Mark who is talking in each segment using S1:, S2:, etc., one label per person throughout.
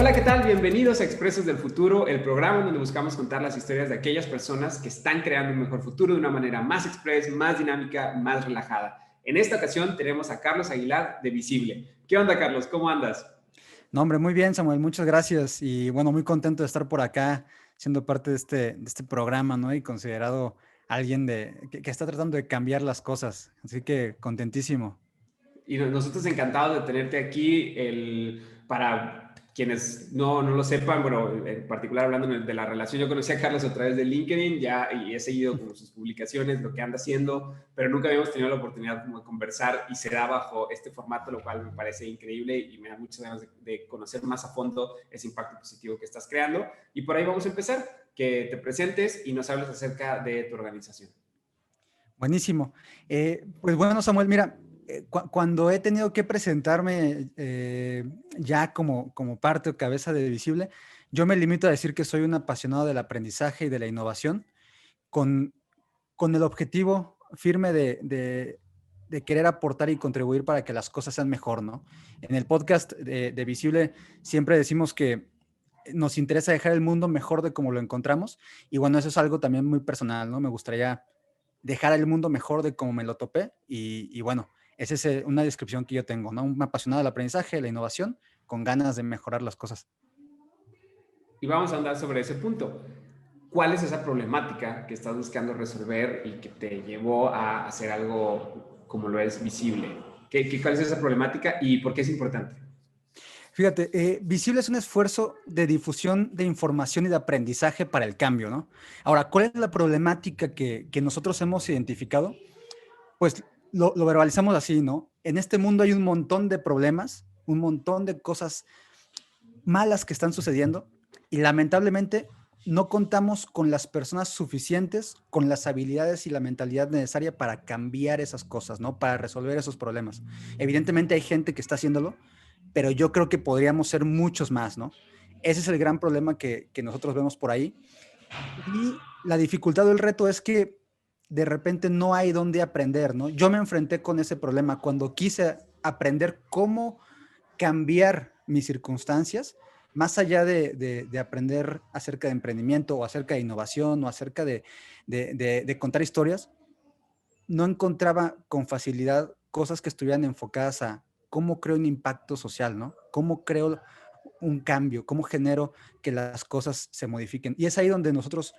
S1: Hola, ¿qué tal? Bienvenidos a Expresos del Futuro, el programa donde buscamos contar las historias de aquellas personas que están creando un mejor futuro de una manera más express, más dinámica, más relajada. En esta ocasión tenemos a Carlos Aguilar de Visible. ¿Qué onda, Carlos? ¿Cómo andas?
S2: No, hombre, muy bien, Samuel, muchas gracias. Y bueno, muy contento de estar por acá, siendo parte de este programa, ¿no? Y considerado alguien que está tratando de cambiar las cosas. Así que contentísimo.
S1: Y nosotros encantados de tenerte aquí. Para quienes no lo sepan, bueno, en particular hablando de la relación, yo conocí a Carlos a través de LinkedIn ya y he seguido como sus publicaciones, lo que anda haciendo, pero nunca habíamos tenido la oportunidad como de conversar y se da bajo este formato, lo cual me parece increíble y me da muchas ganas de conocer más a fondo ese impacto positivo que estás creando. Y por ahí vamos a empezar, que te presentes y nos hables acerca de tu organización.
S2: Buenísimo. Pues bueno, Samuel, mira, cuando he tenido que presentarme ya como parte o cabeza de Visible, yo me limito a decir que soy un apasionado del aprendizaje y de la innovación, con, con el objetivo firme de querer aportar y contribuir para que las cosas sean mejor, ¿no? En el podcast de Visible siempre decimos que nos interesa dejar el mundo mejor de como lo encontramos, y bueno, eso es algo también muy personal, ¿no? Me gustaría dejar el mundo mejor de como me lo topé, y bueno, esa es una descripción que yo tengo, ¿no? Un apasionado del aprendizaje, de la innovación, con ganas de mejorar las cosas.
S1: Y vamos a andar sobre ese punto. ¿Cuál es esa problemática que estás buscando resolver y que te llevó a hacer algo como lo es Visible? ¿Cuál es esa problemática y por qué es importante?
S2: Fíjate, Visible es un esfuerzo de difusión de información y de aprendizaje para el cambio, ¿no? Ahora, ¿cuál es la problemática que nosotros hemos identificado? Pues lo verbalizamos así, ¿no? En este mundo hay un montón de problemas, un montón de cosas malas que están sucediendo, y lamentablemente no contamos con las personas suficientes, con las habilidades y la mentalidad necesaria para cambiar esas cosas, ¿no? Para resolver esos problemas. Evidentemente hay gente que está haciéndolo, pero yo creo que podríamos ser muchos más, ¿no? Ese es el gran problema que nosotros vemos por ahí. Y la dificultad o el reto es que de repente no hay dónde aprender, ¿no? Yo me enfrenté con ese problema cuando quise aprender cómo cambiar mis circunstancias, más allá de aprender acerca de emprendimiento o acerca de innovación o acerca de contar historias, no encontraba con facilidad cosas que estuvieran enfocadas a cómo creo un impacto social, ¿no? Cómo creo un cambio, cómo genero que las cosas se modifiquen. Y es ahí donde nosotros,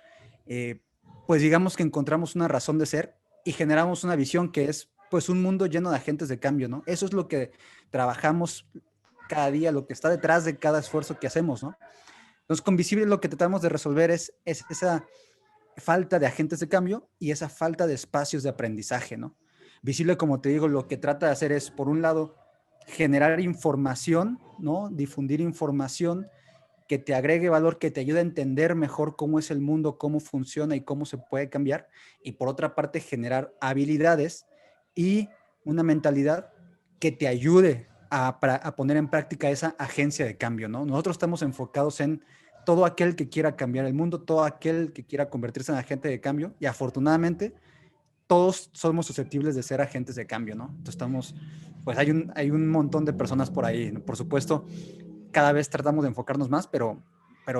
S2: eh, pues digamos que encontramos una razón de ser y generamos una visión que es, pues, un mundo lleno de agentes de cambio, ¿no? Eso es lo que trabajamos cada día, lo que está detrás de cada esfuerzo que hacemos, ¿no? Entonces, con Visible lo que tratamos de resolver es esa falta de agentes de cambio y esa falta de espacios de aprendizaje, ¿no? Visible, como te digo, lo que trata de hacer es, por un lado, generar información, ¿no? Difundir información que te agregue valor, que te ayude a entender mejor cómo es el mundo, cómo funciona y cómo se puede cambiar. Y por otra parte, generar habilidades y una mentalidad que te ayude a poner en práctica esa agencia de cambio, ¿no? Nosotros estamos enfocados en todo aquel que quiera cambiar el mundo, todo aquel que quiera convertirse en agente de cambio, y afortunadamente todos somos susceptibles de ser agentes de cambio, ¿no? Entonces pues hay un montón de personas por ahí, ¿no? Por supuesto, cada vez tratamos de enfocarnos más, pero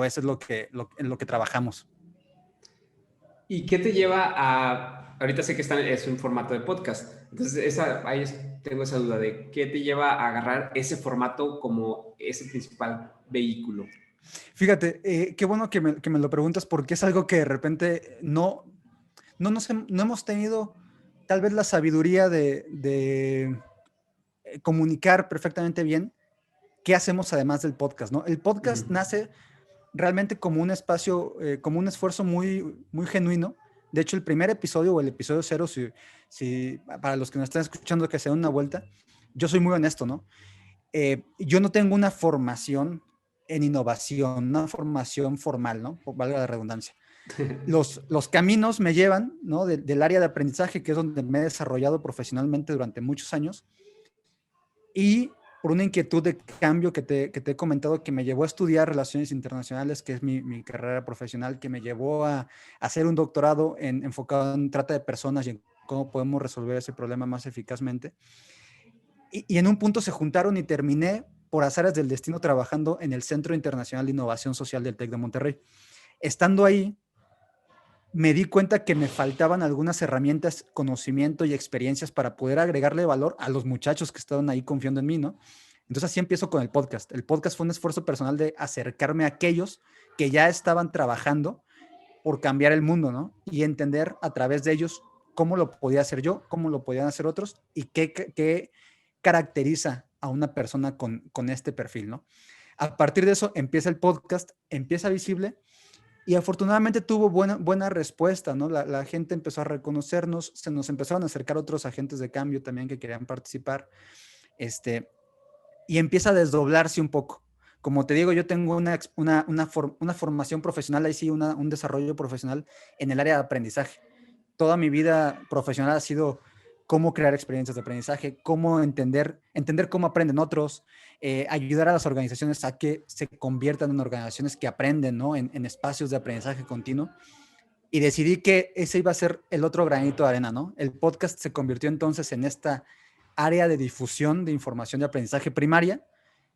S2: eso es en lo que trabajamos.
S1: ¿Y qué te lleva a, ahorita sé que es un formato de podcast, entonces tengo esa duda de qué te lleva a agarrar ese formato como ese principal vehículo?
S2: Fíjate, qué bueno que me lo preguntas, porque es algo que de repente no hemos tenido tal vez la sabiduría de comunicar perfectamente bien qué hacemos además del podcast, ¿no? El
S1: Uh -huh.
S2: podcast nace realmente como un espacio, como un esfuerzo muy, muy genuino. De hecho, el primer episodio o el episodio cero, si para los que nos están escuchando que se den una vuelta, yo soy muy honesto, ¿no? Yo no tengo una formación en innovación, una formación formal, ¿no? Valga la redundancia. Los caminos me llevan, ¿no? Del área de aprendizaje, que es donde me he desarrollado profesionalmente durante muchos años, y por una inquietud de cambio que te he comentado, que me llevó a estudiar relaciones internacionales, que es mi carrera profesional, que me llevó a hacer un doctorado enfocado en trata de personas y en cómo podemos resolver ese problema más eficazmente. Y en un punto se juntaron y terminé por azares del destino trabajando en el Centro Internacional de Innovación Social del TEC de Monterrey. Estando ahí, me di cuenta que me faltaban algunas herramientas, conocimiento y experiencias para poder agregarle valor a los muchachos que estaban ahí confiando en mí, ¿no? Entonces así empiezo con el podcast. El podcast fue un esfuerzo personal de acercarme a aquellos que ya estaban trabajando por cambiar el mundo, ¿no? Y entender a través de ellos cómo lo podía hacer yo, cómo lo podían hacer otros y qué caracteriza a una persona con este perfil, ¿no? A partir de eso empieza el podcast, empieza Visible y afortunadamente tuvo buena respuesta, ¿no? La gente empezó a reconocernos, se nos empezaron a acercar otros agentes de cambio también que querían participar, y empieza a desdoblarse un poco. Como te digo, yo tengo una formación profesional, ahí sí, un desarrollo profesional en el área de aprendizaje. Toda mi vida profesional ha sido cómo crear experiencias de aprendizaje, cómo entender cómo aprenden otros, ayudar a las organizaciones a que se conviertan en organizaciones que aprenden, ¿no? En espacios de aprendizaje continuo. Y decidí que ese iba a ser el otro granito de arena, ¿no? El podcast se convirtió entonces en esta área de difusión de información de aprendizaje primaria.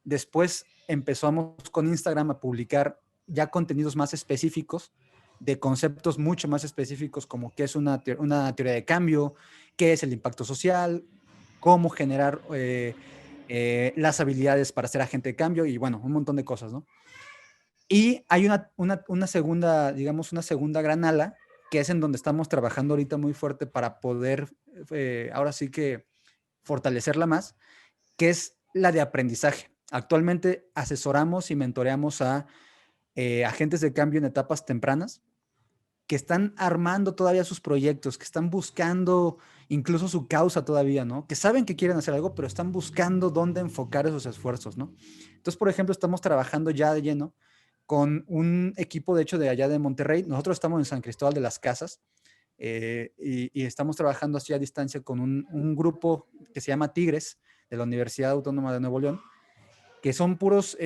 S2: Después empezamos con Instagram a publicar ya contenidos más específicos de conceptos mucho más específicos como qué es una teoría de cambio, qué es el impacto social, cómo generar las habilidades para ser agente de cambio y bueno, un montón de cosas, ¿no? Y hay una segunda, digamos, una segunda gran ala, que es en donde estamos trabajando ahorita muy fuerte para poder, ahora sí que fortalecerla más, que es la de aprendizaje. Actualmente asesoramos y mentoreamos a agentes de cambio en etapas tempranas que están armando todavía sus proyectos, que están buscando incluso su causa todavía, ¿no? Que saben que quieren hacer algo, pero están buscando dónde enfocar esos esfuerzos, ¿no? Entonces, por ejemplo, estamos trabajando ya de lleno con un equipo, de hecho, de allá de Monterrey. Nosotros estamos en San Cristóbal de las Casas y estamos trabajando así a distancia con un grupo que se llama Tigres, de la Universidad Autónoma de Nuevo León, que son puros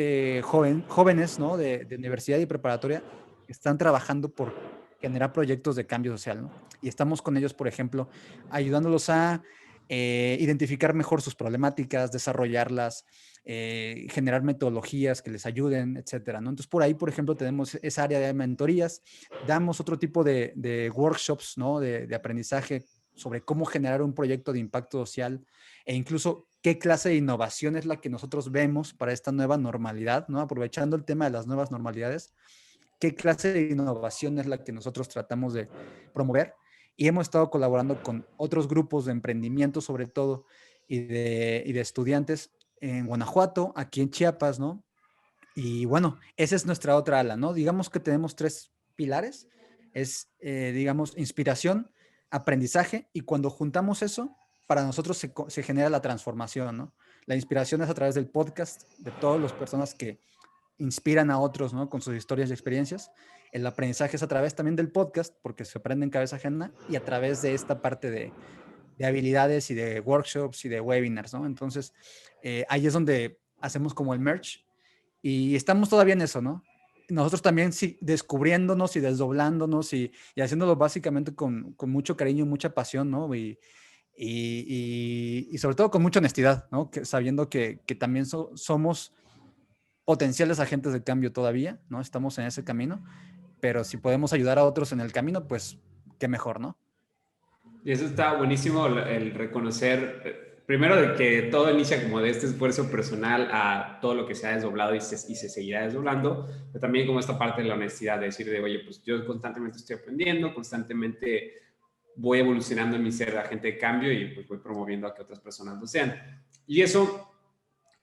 S2: jóvenes, ¿no? De universidad y preparatoria que están trabajando por generar proyectos de cambio social, ¿no? Y estamos con ellos, por ejemplo, ayudándolos a identificar mejor sus problemáticas, desarrollarlas, generar metodologías que les ayuden, etcétera, ¿no? Entonces, por ahí, por ejemplo, tenemos esa área de mentorías, damos otro tipo de workshops, ¿no? De aprendizaje sobre cómo generar un proyecto de impacto social e incluso qué clase de innovación es la que nosotros vemos para esta nueva normalidad, ¿no? Aprovechando el tema de las nuevas normalidades, qué clase de innovación es la que nosotros tratamos de promover. Y hemos estado colaborando con otros grupos de emprendimiento, sobre todo, y de estudiantes en Guanajuato, aquí en Chiapas, ¿no? Y bueno, esa es nuestra otra ala, ¿no? Digamos que tenemos tres pilares. Es, digamos, inspiración, aprendizaje, y cuando juntamos eso, para nosotros se genera la transformación, ¿no? La inspiración es a través del podcast, de todas las personas que inspiran a otros, ¿no? Con sus historias y experiencias. El aprendizaje es a través también del podcast, porque se aprende en cabeza ajena, y a través de esta parte de habilidades y de workshops y de webinars, ¿no? Entonces, ahí es donde hacemos como el merge y estamos todavía en eso, ¿no? Nosotros también sí, descubriéndonos y desdoblándonos y haciéndolo básicamente con mucho cariño y mucha pasión, ¿no? Y sobre todo con mucha honestidad, ¿no? Que, sabiendo que también somos potenciales agentes de cambio todavía, ¿no? Estamos en ese camino, pero si podemos ayudar a otros en el camino, pues qué mejor, ¿no?
S1: Y eso está buenísimo, el reconocer, primero de que todo inicia como de este esfuerzo personal a todo lo que se ha desdoblado y se seguirá desdoblando, pero también como esta parte de la honestidad, de decir de, oye, pues yo constantemente estoy aprendiendo, constantemente voy evolucionando en mi ser de agente de cambio y pues voy promoviendo a que otras personas lo sean. Y eso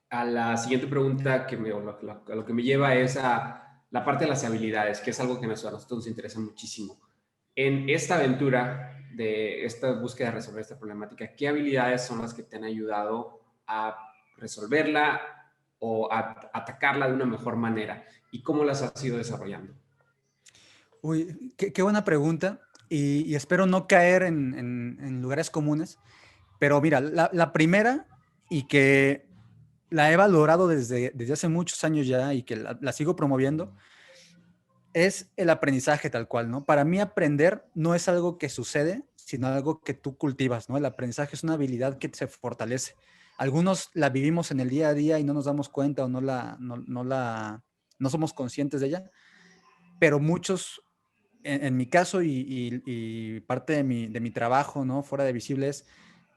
S1: a la siguiente pregunta a lo que me lleva es a la parte de las habilidades, que es algo que a nosotros nos interesa muchísimo. En esta aventura de esta búsqueda de resolver esta problemática, ¿qué habilidades son las que te han ayudado a resolverla o a atacarla de una mejor manera? ¿Y cómo las has ido desarrollando?
S2: Uy, qué buena pregunta y espero no caer en lugares comunes, pero mira, la primera y que la he valorado desde hace muchos años ya y que la sigo promoviendo es el aprendizaje tal cual, ¿no? Para mí aprender no es algo que sucede, sino algo que tú cultivas, ¿no? El aprendizaje es una habilidad que se fortalece. Algunos la vivimos en el día a día y no nos damos cuenta o no somos conscientes de ella, pero muchos, en mi caso y parte de mi trabajo, ¿no? Fuera de Visible es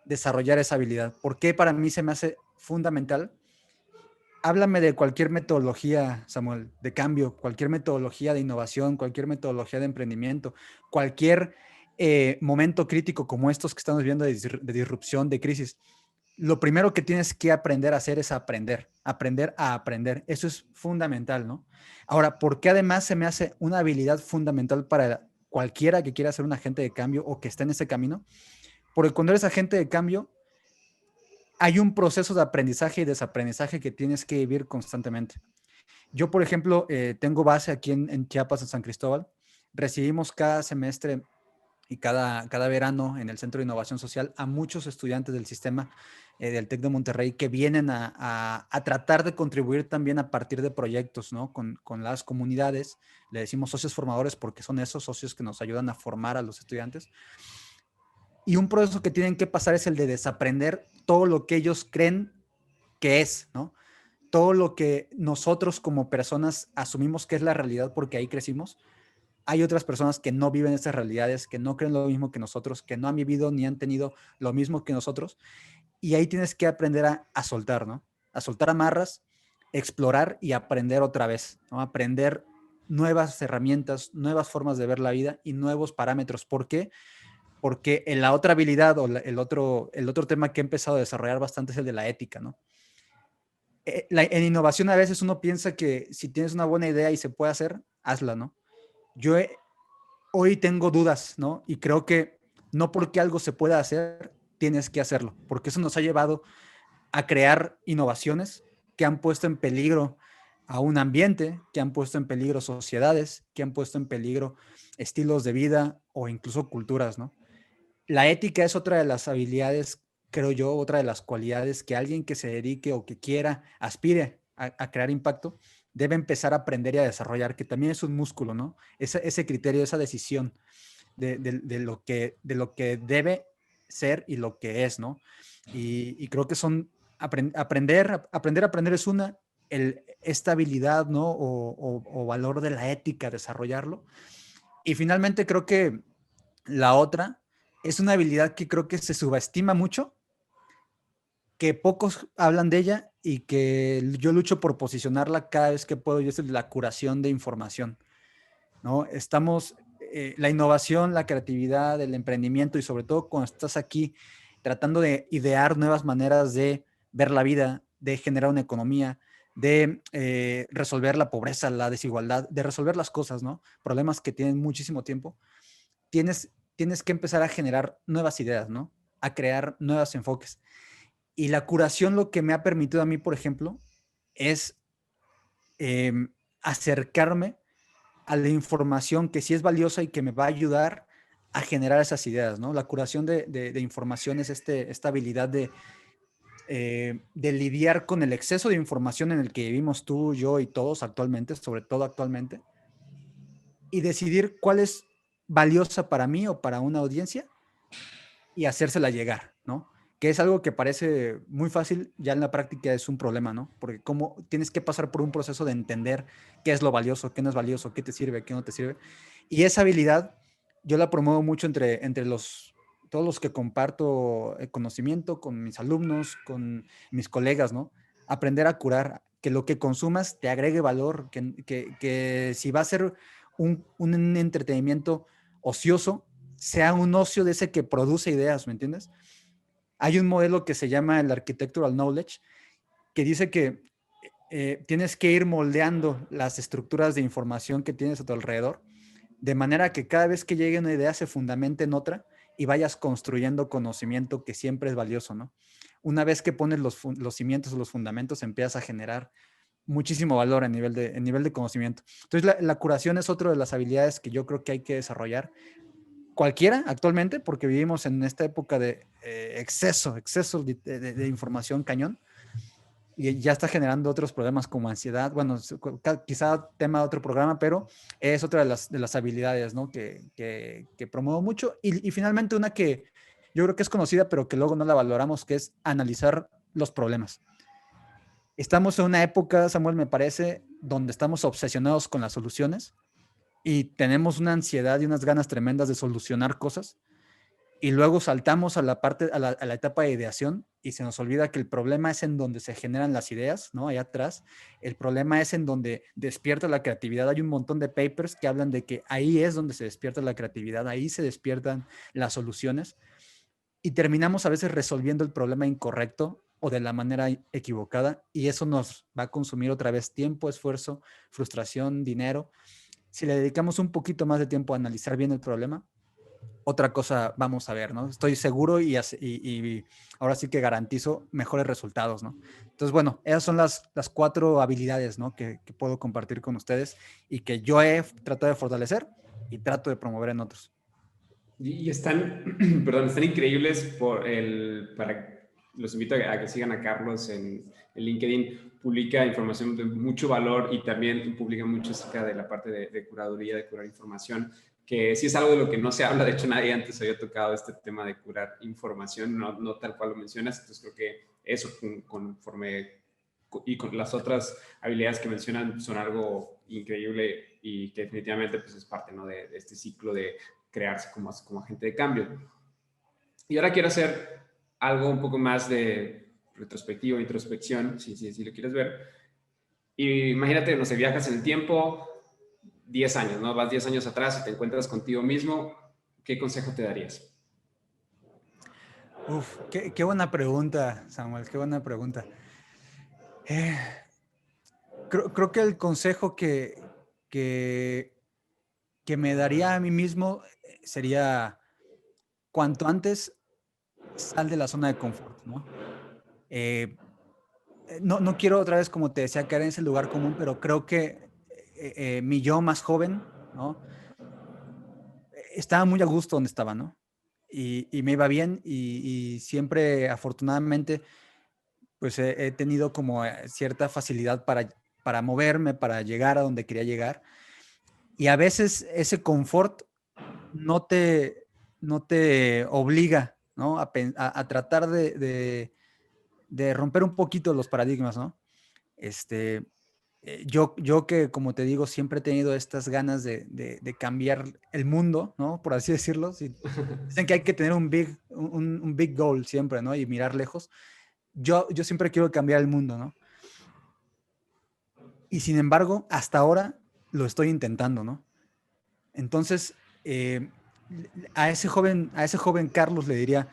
S2: desarrollar esa habilidad. ¿Por qué para mí se me hace fundamental? Háblame de cualquier metodología, Samuel, de cambio, cualquier metodología de innovación, cualquier metodología de emprendimiento, cualquier momento crítico como estos que estamos viendo de disrupción, de crisis. Lo primero que tienes que aprender a hacer es aprender a aprender. Eso es fundamental, ¿no? Ahora, ¿por qué además se me hace una habilidad fundamental para cualquiera que quiera ser un agente de cambio o que esté en ese camino? Porque cuando eres agente de cambio, hay un proceso de aprendizaje y desaprendizaje que tienes que vivir constantemente. Yo, por ejemplo, tengo base aquí en Chiapas, en San Cristóbal. Recibimos cada semestre y cada verano en el Centro de Innovación Social a muchos estudiantes del sistema del TEC de Monterrey que vienen a tratar de contribuir también a partir de proyectos, ¿no? Con las comunidades. Le decimos socios formadores porque son esos socios que nos ayudan a formar a los estudiantes. Y un proceso que tienen que pasar es el de desaprender todo lo que ellos creen que es, ¿no? Todo lo que nosotros como personas asumimos que es la realidad porque ahí crecimos. Hay otras personas que no viven esas realidades, que no creen lo mismo que nosotros, que no han vivido ni han tenido lo mismo que nosotros. Y ahí tienes que aprender a soltar, ¿no? A soltar amarras, explorar y aprender otra vez, ¿no? Aprender nuevas herramientas, nuevas formas de ver la vida y nuevos parámetros. ¿Por qué? Porque en la otra habilidad o el otro tema que he empezado a desarrollar bastante es el de la ética, ¿no? En innovación a veces uno piensa que si tienes una buena idea y se puede hacer, hazla, ¿no? Yo hoy tengo dudas, ¿no? Y creo que no porque algo se pueda hacer, tienes que hacerlo, porque eso nos ha llevado a crear innovaciones que han puesto en peligro a un ambiente, que han puesto en peligro sociedades, que han puesto en peligro estilos de vida o incluso culturas, ¿no? La ética es otra de las habilidades, creo yo, otra de las cualidades que alguien que se dedique o que quiera, aspire a crear impacto, debe empezar a aprender y a desarrollar, que también es un músculo, ¿no? Ese criterio, esa decisión de lo que debe ser y lo que es, ¿no? Y creo que son, aprender a aprender es una, esta habilidad, ¿no? O valor de la ética, desarrollarlo. Y finalmente creo que la otra es una habilidad que creo que se subestima mucho, que pocos hablan de ella y que yo lucho por posicionarla cada vez que puedo, y es la curación de información, ¿no? La innovación, la creatividad, el emprendimiento y sobre todo cuando estás aquí tratando de idear nuevas maneras de ver la vida, de generar una economía, de resolver la pobreza, la desigualdad, de resolver las cosas, ¿no? Problemas que tienen muchísimo tiempo. Tienes que empezar a generar nuevas ideas, ¿no? A crear nuevos enfoques. Y la curación lo que me ha permitido a mí, por ejemplo, es eh, acercarme a la información que sí es valiosa y que me va a ayudar a generar esas ideas, ¿no? La curación de información es esta habilidad de lidiar con el exceso de información en el que vivimos tú, yo y todos actualmente, sobre todo actualmente, y decidir cuál es valiosa para mí o para una audiencia y hacérsela llegar, ¿no? Que es algo que parece muy fácil, ya en la práctica es un problema, ¿no? Porque como tienes que pasar por un proceso de entender qué es lo valioso, qué no es valioso, qué te sirve, qué no te sirve. Y esa habilidad yo la promuevo mucho entre todos los que comparto el conocimiento, con mis alumnos, con mis colegas, ¿no? Aprender a curar, que lo que consumas te agregue valor, que si va a ser un entretenimiento ocioso, sea un ocio de ese que produce ideas, ¿me entiendes? Hay un modelo que se llama el Architectural Knowledge, que dice que tienes que ir moldeando las estructuras de información que tienes a tu alrededor, de manera que cada vez que llegue una idea se fundamente en otra y vayas construyendo conocimiento que siempre es valioso, ¿no? Una vez que pones los cimientos o los fundamentos, empiezas a generar muchísimo valor en nivel de conocimiento. Entonces, la curación es otra de las habilidades que yo creo que hay que desarrollar cualquiera actualmente, porque vivimos en esta época de exceso de información cañón y ya está generando otros problemas como ansiedad. Bueno, quizá tema de otro programa, pero es otra de las habilidades, ¿no? Que promuevo mucho. Y finalmente una que yo creo que es conocida, pero que luego no la valoramos, que es analizar los problemas. Estamos en una época, Samuel, me parece, donde estamos obsesionados con las soluciones y tenemos una ansiedad y unas ganas tremendas de solucionar cosas. Y luego saltamos a la parte, a la etapa de ideación y se nos olvida que el problema es en donde se generan las ideas, ¿no? Allá atrás. El problema es en donde despierta la creatividad. Hay un montón de papers que hablan de que ahí es donde se despierta la creatividad, ahí se despiertan las soluciones y terminamos a veces resolviendo el problema incorrecto o de la manera equivocada y eso nos va a consumir otra vez tiempo, esfuerzo, frustración, dinero. Si le dedicamos un poquito más de tiempo a analizar bien el problema, otra cosa vamos a ver, ¿no? Estoy seguro y ahora sí que garantizo mejores resultados, ¿no? Entonces, bueno, esas son las 4 habilidades, ¿no? Que puedo compartir con ustedes y que yo he tratado de fortalecer y trato de promover en otros.
S1: Y están, perdón, están increíbles los invito a que sigan a Carlos en LinkedIn. Publica información de mucho valor y también publica mucho acerca de la parte de curaduría, de curar información, que sí es algo de lo que no se habla. De hecho, nadie antes había tocado este tema de curar información, no tal cual lo mencionas. Entonces creo que eso conforme y con las otras habilidades que mencionan son algo increíble y que definitivamente pues, es parte, ¿no? de este ciclo de crearse como agente de cambio. Y ahora quiero hacer algo un poco más de retrospectiva, introspección, si lo quieres ver. Y imagínate, no sé, viajas en el tiempo 10 años, ¿no? Vas 10 años atrás y te encuentras contigo mismo, ¿qué consejo te darías?
S2: Uf, qué buena pregunta, Samuel, qué buena pregunta. Eh, creo que el consejo que, que me daría a mí mismo sería cuanto antes sal de la zona de confort, ¿no? Eh, no quiero otra vez, como te decía, caer en ese lugar común, pero creo que mi yo más joven, ¿no? Estaba muy a gusto donde estaba, ¿no? Y me iba bien y siempre, afortunadamente, pues he tenido como cierta facilidad para moverme, para llegar a donde quería llegar. Y a veces ese confort no te, no te obliga, ¿no? A tratar de romper un poquito los paradigmas, ¿no? Este, yo que, como te digo, siempre he tenido estas ganas de cambiar el mundo, ¿no? Por así decirlo. Dicen que hay que tener un big goal siempre, ¿no? Y mirar lejos. Yo siempre quiero cambiar el mundo, ¿no? Y sin embargo, hasta ahora lo estoy intentando, ¿no? Entonces, a ese joven Carlos le diría,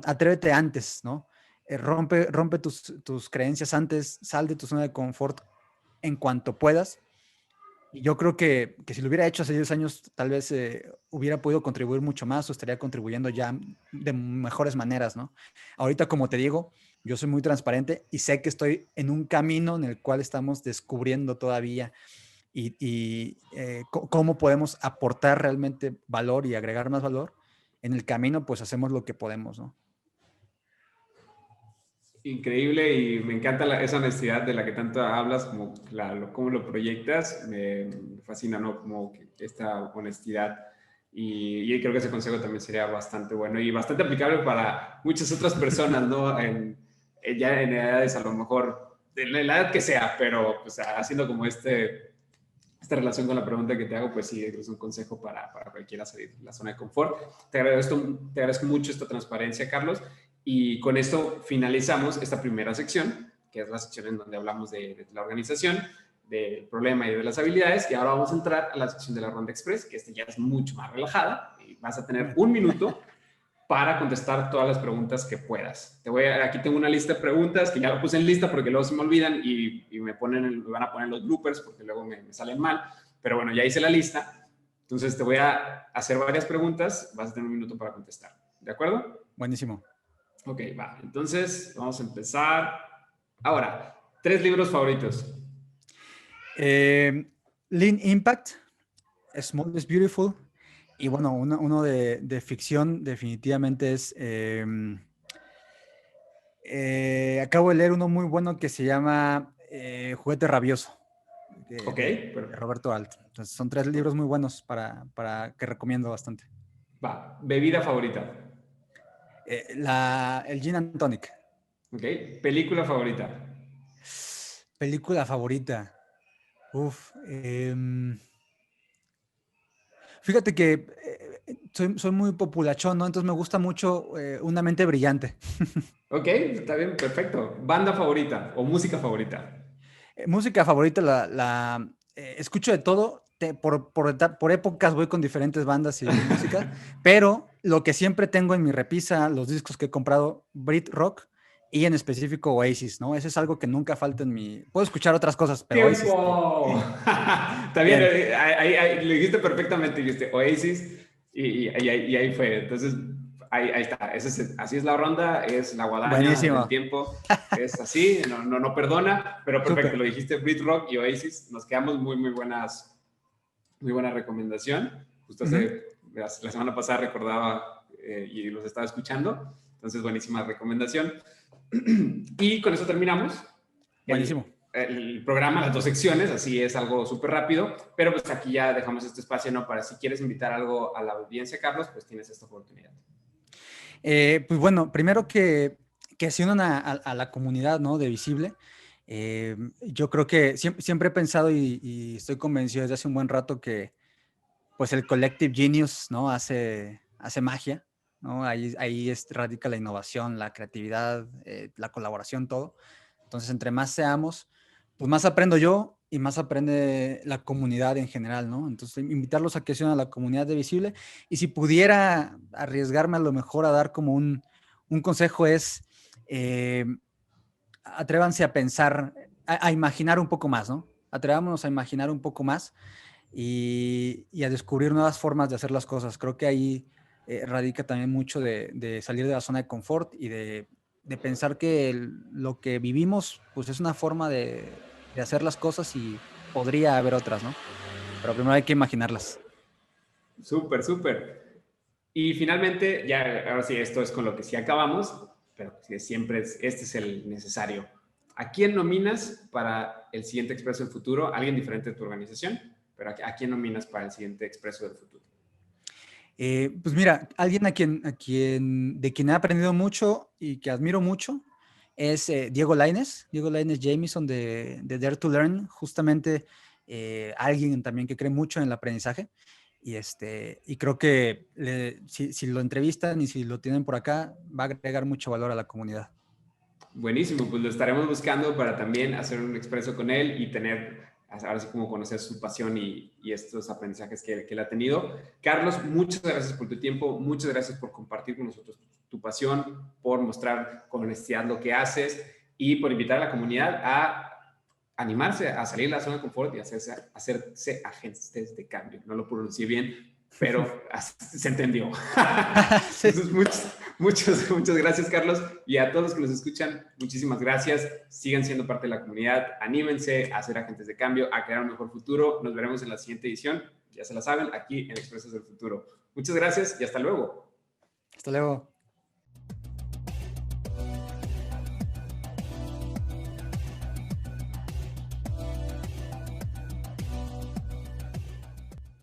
S2: atrévete antes, ¿no? Rompe tus creencias antes, sal de tu zona de confort en cuanto puedas. Y yo creo que si lo hubiera hecho hace 10 años, tal vez hubiera podido contribuir mucho más o estaría contribuyendo ya de mejores maneras, ¿no? Ahorita, como te digo, yo soy muy transparente y sé que estoy en un camino en el cual estamos descubriendo todavía y cómo podemos aportar realmente valor y agregar más valor. En el camino, pues hacemos lo que podemos, ¿no?
S1: Increíble y me encanta esa honestidad de la que tanto hablas, como cómo lo proyectas, me fascina, ¿no? Como que esta honestidad y creo que ese consejo también sería bastante bueno y bastante aplicable para muchas otras personas, ¿no? Ya en edades a lo mejor, de la edad que sea, pero pues haciendo como esta relación con la pregunta que te hago, pues sí, es un consejo para cualquiera salir de la zona de confort. Te agradezco mucho esta transparencia, Carlos. Y con esto finalizamos esta primera sección, que es la sección en donde hablamos de la organización, del problema y de las habilidades. Y ahora vamos a entrar a la sección de la ronda express, que ya es mucho más relajada. Y vas a tener un minuto para contestar todas las preguntas que puedas. Aquí tengo una lista de preguntas que ya lo puse en lista porque luego se me olvidan y me van a poner los bloopers porque luego me salen mal. Pero bueno, ya hice la lista. Entonces te voy a hacer varias preguntas. Vas a tener un minuto para contestar. ¿De acuerdo?
S2: Buenísimo.
S1: Ok, va. Entonces vamos a empezar. Ahora, 3 libros favoritos.
S2: Lean Impact, Small is Beautiful. Y bueno, uno de ficción definitivamente es... acabo de leer uno muy bueno que se llama Juguete Rabioso,
S1: Ok,
S2: de Roberto Alt. Entonces son 3 libros muy buenos para que recomiendo bastante.
S1: va. Bebida favorita.
S2: El Gin and Tonic.
S1: Ok, película favorita.
S2: Película favorita. Uf. Fíjate que soy muy populachón, ¿no? Entonces me gusta mucho Una mente brillante.
S1: Ok, está bien, perfecto. Banda favorita o música favorita.
S2: Música favorita, escucho de todo. Por épocas voy con diferentes bandas y música, pero lo que siempre tengo en mi repisa, los discos que he comprado, Brit Rock y en específico Oasis, ¿no? Eso es algo que nunca falta en mi... Puedo escuchar otras cosas, pero Oasis.
S1: ¡Tiempo! Está bien,
S2: Bien,
S1: lo dijiste perfectamente, dijiste Oasis y ahí fue. Entonces, ahí está. Así es la ronda, es la guadaña del
S2: buenísimo.
S1: tiempo. Es así, no perdona, pero perfecto,
S2: Súper.
S1: lo dijiste, Brit Rock y Oasis. Nos quedamos muy buena recomendación. Justo
S2: Ujú.
S1: la semana pasada recordaba y los estaba escuchando. Entonces, buenísima recomendación. Y con eso terminamos
S2: Buenísimo.
S1: el programa, las dos secciones, así es algo súper rápido, pero pues aquí ya dejamos este espacio, ¿no? Para si quieres invitar algo a la audiencia, Carlos, pues tienes esta oportunidad.
S2: Pues bueno, primero que se unan a la comunidad, ¿no? De Visible. Yo creo que siempre he pensado y estoy convencido desde hace un buen rato que pues el Collective Genius, ¿no? Hace magia, ¿no? Ahí radica la innovación, la creatividad, la colaboración, todo. Entonces, entre más seamos, pues más aprendo yo y más aprende la comunidad en general, ¿no? Entonces, invitarlos a que se unan a la comunidad de Visible. Y si pudiera arriesgarme a lo mejor a dar como un consejo es, eh, atrévanse a pensar, a imaginar un poco más, ¿no? Atrevámonos a imaginar un poco más y a descubrir nuevas formas de hacer las cosas. Creo que ahí radica también mucho de salir de la zona de confort y de pensar que lo que vivimos pues es una forma de hacer las cosas y podría haber otras, ¿no? Pero primero hay que imaginarlas.
S1: Súper, súper. Y finalmente, ya, ahora sí, esto es con lo que sí acabamos, pero siempre este es el necesario. ¿A quién nominas para el siguiente Expreso del Futuro? Alguien diferente de tu organización, pero ¿a quién nominas para el siguiente Expreso del Futuro?
S2: Pues mira, alguien de quien he aprendido mucho y que admiro mucho es Diego Lainez Jamieson de Dare to Learn, justamente alguien también que cree mucho en el aprendizaje. Y creo que si lo entrevistan y si lo tienen por acá, va a agregar mucho valor a la comunidad.
S1: Buenísimo, pues lo estaremos buscando para también hacer un expreso con él y tener, ahora sí como conocer su pasión y estos aprendizajes que él ha tenido. Carlos, muchas gracias por tu tiempo, muchas gracias por compartir con nosotros tu pasión, por mostrar con honestidad lo que haces y por invitar a la comunidad a animarse a salir de la zona de confort y hacerse agentes de cambio. No lo pronuncié bien, pero se entendió.
S2: Sí.
S1: Entonces, muchas gracias, Carlos. Y a todos los que nos escuchan, muchísimas gracias. Sigan siendo parte de la comunidad. Anímense a ser agentes de cambio, a crear un mejor futuro. Nos veremos en la siguiente edición. Ya se la saben, aquí en Expresos del Futuro. Muchas gracias y hasta luego.
S2: Hasta luego.